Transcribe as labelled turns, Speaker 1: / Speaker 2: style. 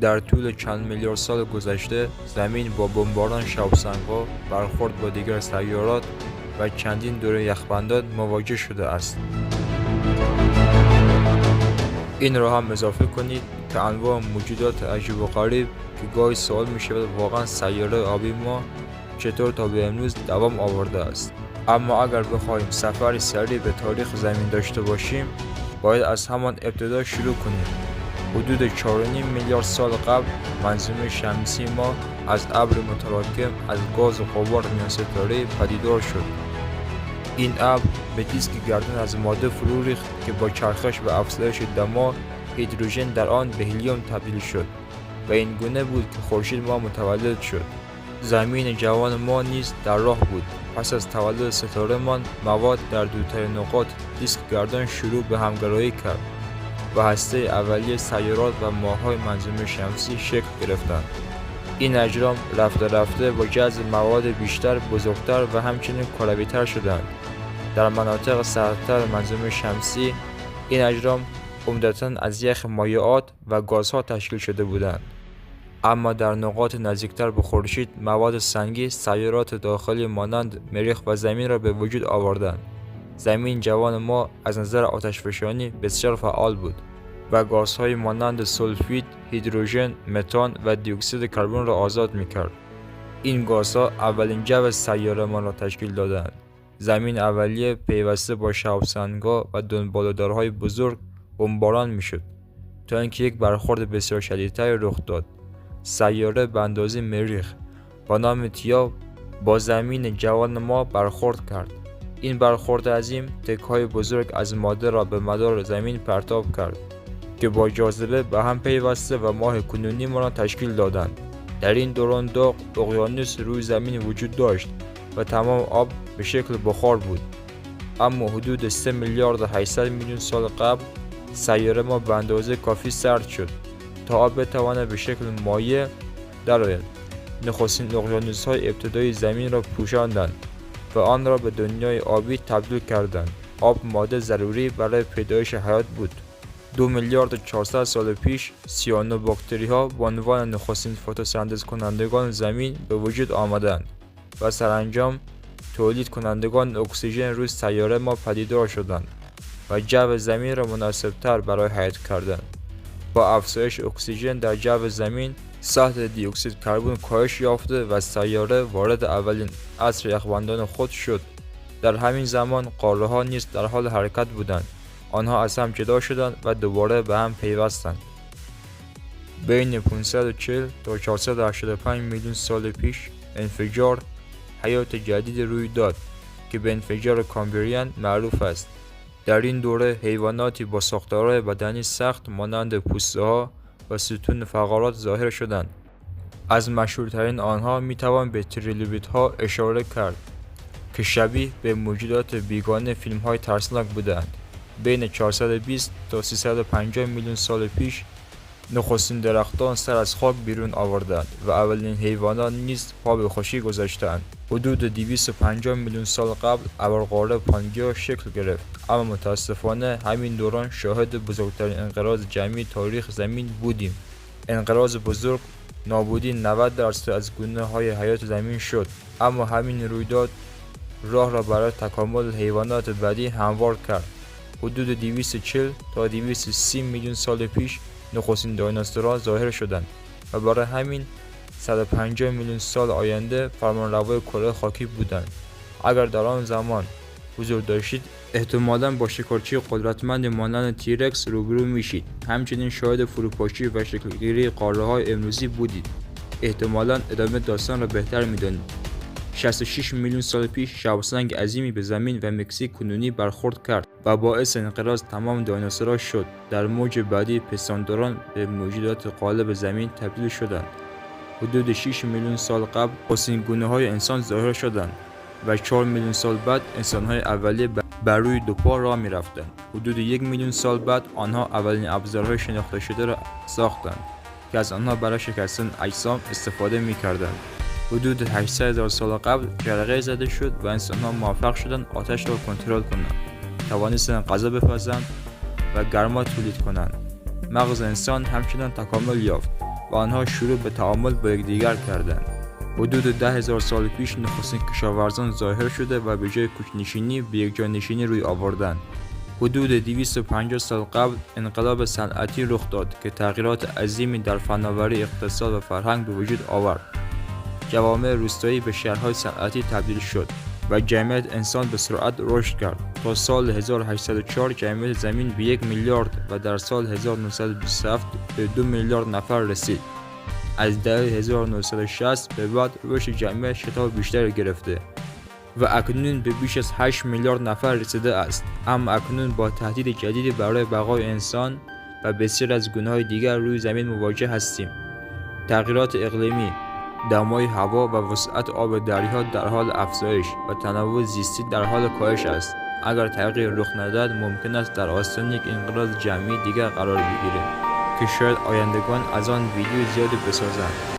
Speaker 1: در طول چند میلیارد سال گذشته زمین با بمباران شهاب‌سنگ‌ها، برخورد با دیگر سیارات و چندین دوره یخبندان مواجه شده است. این را هم اضافه کنید که انواع موجودات عجیب و غریب که گاهی سوال می شود واقعا سیاره آبی ما چطور تا به امروز دوام آورده است. اما اگر بخواهیم سفری سریع به تاریخ زمین داشته باشیم، باید از همان ابتدا شروع کنیم. حدود 4.5 میلیارد سال قبل منظومه شمسی ما از ابر متراکم از گاز و غبار میان ستاره پدیدار شد. این ابر به دیسک گردون از ماده فرو ریخت که با چرخش و افزایش دما هیدروژن در آن به هلیوم تبدیل شد و این گونه بود که خورشید ما متولد شد. زمین جوان ما نیز در راه بود. پس از تولد ستاره‌مان، مواد در دورترین نقاط دیسک گردون شروع به همگرایی کرد و هسته اولیه سیارات و ماه‌های منظومه شمسی شکل گرفتند. این اجرام رفته رفته با جذب مواد بیشتر، بزرگتر و همچنین کروی‌تر شدند. در مناطق سردتر منظومه شمسی این اجرام عمدتاً از یخ مایعات و گازها تشکیل شده بودند. اما در نقاط نزدیکتر به خورشید مواد سنگی سیارات داخلی مانند مریخ و زمین را به وجود آوردند. زمین جوان ما از نظر آتشفشانی بسیار فعال بود و گازهای مانند سولفید، هیدروژن، متان و دی اکسید کربن را آزاد می‌کرد. این گازها اولین جو سیاره‌مان را تشکیل دادند. زمین اولیه پیوسته با شهاب‌سنگ‌ها و دنباله‌دارهای بزرگ بمباران می‌شد تا اینکه یک برخورد بسیار شدیدتر رخ داد. سیاره به اندازه مریخ با نام تیا با زمین جوان ما برخورد کرد. این برخورد عظیم تک‌های بزرگ از ماده را به مدار زمین پرتاب کرد که با جاذبه به هم پیوسته و ماه کنونی ما را تشکیل دادند. در این دوران داغ اقیانوس روی زمین وجود داشت و تمام آب به شکل بخار بود. اما حدود 3 میلیارد و 800 میلیون سال قبل سیاره ما به اندازه کافی سرد شد تا آب بتواند به شکل مایع درآید. نخستین اقیانوس‌های ابتدایی زمین را پوشاندند و آن را به دنیای آبی تبدیل کردند. آب ماده ضروری برای پیدایش حیات بود. 2 میلیارد و 400 سال پیش سیانوباکتری‌ها به عنوان نخستین فتوسنتز کنندگان زمین به وجود آمدند و سرانجام تولید کنندگان اکسیژن روی سیاره ما پدیدار شدند و جو زمین را مناسب‌تر برای حیات کردند. با افزایش اکسیژن در جو زمین، سطح دی اکسید کربن کاهش یافته و سیاره وارد اولین عصر یخبندان خود شد. در همین زمان قاره‌ها نیز در حال حرکت بودند. آنها از هم جدا شدند و دوباره به هم پیوستند. بین 540 تا 485 میلیون سال پیش انفجار حیات جدید روی داد که به انفجار کامبریان معروف است. در این دوره حیواناتی با ساختارهای بدنی سخت مانند پوسته‌ها و ستون فقرات ظاهر شدند. از مشهورترین آنها میتوان به تریلوبیت‌ها اشاره کرد که شبیه به موجودات بیگانه فیلم‌های ترسناک بودند. بین 420 تا 350 میلیون سال پیش نخستین درختان سر از خاک بیرون آوردند و اولین حیوانات نیز پا به خشکی گذاشتند. حدود 250 میلیون سال قبل ابرقاره پانگیا شکل گرفت، اما متاسفانه همین دوران شاهد بزرگترین انقراض جمعی تاریخ زمین بودیم. انقراض بزرگ نابودی 90% از گونه‌های حیات زمین شد، اما همین رویداد راه را برای تکامل حیوانات بعدی هموار کرد. حدود 240 تا 230 میلیون سال پیش نخستین دایناسورها ظاهر شدند و برای همین 150 میلیون سال آینده فرمانروای کره خاکی بودند. اگر در آن زمان حضور داشتید، احتمالاً با شکارچی قدرتمند مانند تیرکس روبرو میشید. همچنین شاهد فروپاشی و شکلگیری قاره‌های امروزی بودید. احتمالاً ادامه داستان را بهتر می‌دانید. 66 میلیون سال پیش شهاب‌سنگ عظیمی به زمین و مکزیک کنونی برخورد کرد و باعث انقراض تمام دایناسورها شد. در موج بعدی پستانداران به موجودات غالب زمین تبدیل شدند. حدود 6 میلیون سال قبل نخستین گونه‌های انسان ظاهر شدند و 4 میلیون سال بعد انسان‌های اولیه بر روی دو پا راه می‌رفتند. حدود 1 میلیون سال بعد آنها اولین ابزارهای شناخته شده را ساختند که از آنها برای شکستن اجسام استفاده می‌کردند. حدود 800,000 سال قبل جرقه زده شد و انسان‌ها موفق شدند آتش را کنترل کنند، توانستند غذا بپزند و گرما تولید کنند. مغز انسان همچنان تکامل یافت و آنها شروع به تعامل با یکدیگر کردند. حدود 10,000 سال پیش نخستین کشاورزان ظاهر شده و به جای کوچ‌نشینی به یکجانشینی روی آوردند. حدود 250 سال قبل انقلاب صنعتی رخ داد که تغییرات عظیمی در فناوری، اقتصاد و فرهنگ به وجود آورد. جوامع روستایی به شهرهای صنعتی تبدیل شد و جمعیت انسان به سرعت رشد کرد. تا سال 1804 جمعیت زمین به 1 میلیارد و در سال 1927 به 2 میلیارد نفر رسید. از دهه 1960 به بعد رشد جمعیت شتاب بیشتری گرفته و اکنون به بیش از 8 میلیارد نفر رسیده است. اما اکنون با تهدید جدیدی برای بقای انسان و بسیار از گونه‌های دیگر روی زمین مواجه هستیم. تغییرات اقلیمی، دمای هوا و وسعت آب دریاها در حال افزایش و تنوع زیستی در حال کاهش است. اگر تغییر رخ ندهد ممکن است در آستانه یک انقراض جمعی دیگر قرار بگیریم که شاید آیندگان از آن ویدیو زیادی بسازند.